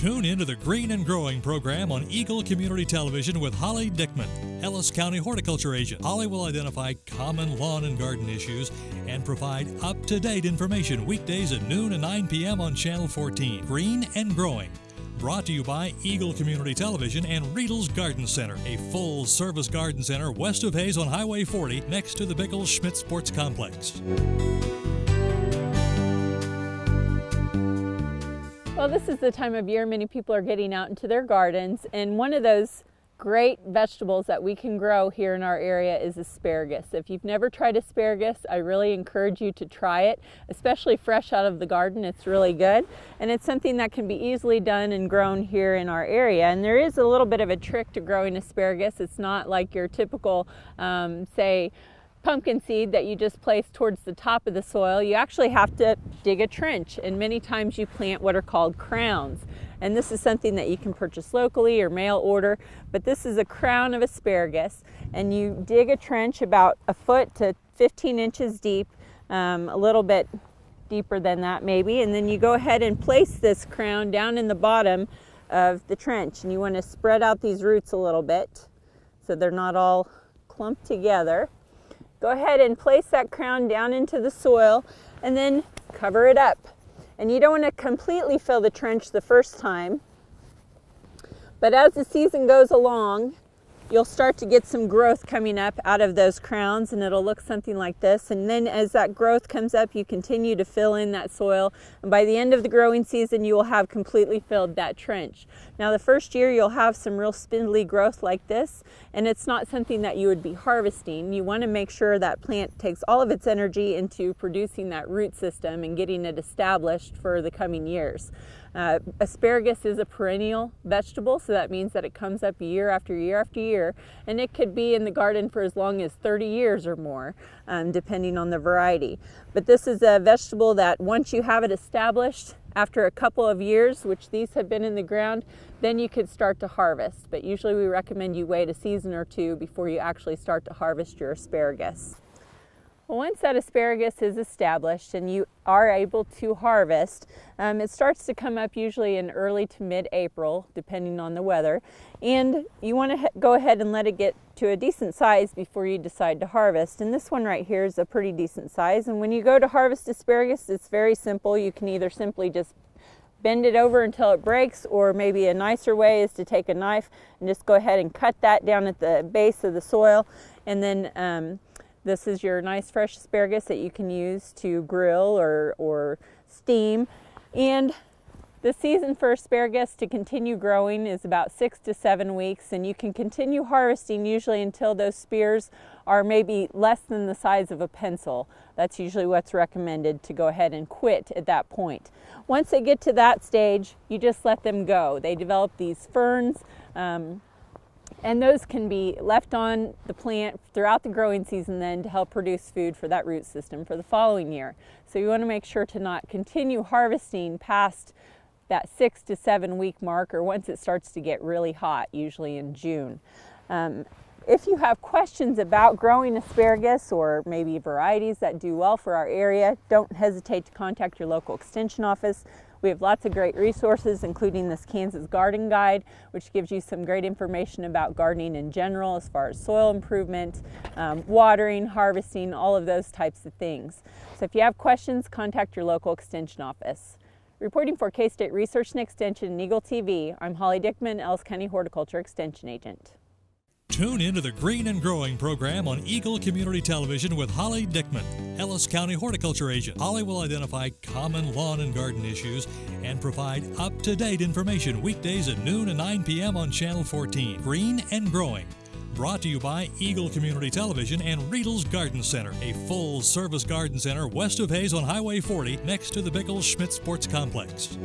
Tune into the Green and Growing program on Eagle Community Television with Holly Dickman, Ellis County Horticulture Agent. Holly will identify common lawn and garden issues and provide up-to-date information weekdays at noon and 9 p.m. on Channel 14. Green and Growing. Brought to you by Eagle Community Television and Riedel's Garden Center, a full-service garden center west of Hayes on Highway 40 next to the Bickle Schmidt Sports Complex. Well, this is the time of year many people are getting out into their gardens, and one of those great vegetables that we can grow here in our area is asparagus. If you've never tried asparagus, I really encourage you to try it, especially fresh out of the garden. It's really good, and it's something that can be easily done and grown here in our area. And there is a little bit of a trick to growing asparagus. It's not like your typical, say, pumpkin seed that you just place towards the top of the soil. You actually have to dig a trench, and many times you plant what are called crowns. And this is something that you can purchase locally or mail order, but this is a crown of asparagus, and you dig a trench about a foot to 15 inches deep, a little bit deeper than that maybe, and then you go ahead and place this crown down in the bottom of the trench, and you want to spread out these roots a little bit so they're not all clumped together. Go ahead and place that crown down into the soil and then cover it up. And you don't want to completely fill the trench the first time, but as the season goes along, you'll start to get some growth coming up out of those crowns, and it'll look something like this. And then as that growth comes up, you continue to fill in that soil, and by the end of the growing season, you will have completely filled that trench. Now, the first year you'll have some real spindly growth like this, and it's not something that you would be harvesting. You want to make sure that plant takes all of its energy into producing that root system and getting it established for the coming years. Asparagus is a perennial vegetable, so that means that it comes up year after year after year, and it could be in the garden for as long as 30 years or more, depending on the variety. But this is a vegetable that once you have it established, after a couple of years, which these have been in the ground, then you could start to harvest. But usually we recommend you wait a season or two before you actually start to harvest your asparagus. Well, once that asparagus is established and you are able to harvest, it starts to come up usually in early to mid-April, depending on the weather. And you want to go ahead and let it get to a decent size before you decide to harvest. And this one right here is a pretty decent size. And when you go to harvest asparagus, it's very simple. You can either simply just bend it over until it breaks, or maybe a nicer way is to take a knife and just go ahead and cut that down at the base of the soil. And then this is your nice fresh asparagus that you can use to grill or steam. And the season for asparagus to continue growing is about 6 to 7 weeks, and you can continue harvesting usually until those spears are maybe less than the size of a pencil. That's usually what's recommended, to go ahead and quit at that point. Once they get to that stage, you just let them go. They develop these ferns, and those can be left on the plant throughout the growing season then to help produce food for that root system for the following year. So you want to make sure to not continue harvesting past that 6 to 7 week mark, or once it starts to get really hot, usually in June. If you have questions about growing asparagus or maybe varieties that do well for our area, don't hesitate to contact your local extension office. We have lots of great resources, including this Kansas Garden Guide, which gives you some great information about gardening in general as far as soil improvement, watering, harvesting, all of those types of things. So if you have questions, contact your local extension office. Reporting for K-State Research and Extension and Eagle TV, I'm Holly Dickman, Ellis County Horticulture Extension Agent. Tune into the Green and Growing program on Eagle Community Television with Holly Dickman, Ellis County Horticulture Agent. Holly will identify common lawn and garden issues and provide up-to-date information weekdays at noon and 9 p.m. on Channel 14. Green and Growing. Brought to you by Eagle Community Television and Riedel's Garden Center, a full-service garden center west of Hayes on Highway 40 next to the Bickle Schmidt Sports Complex.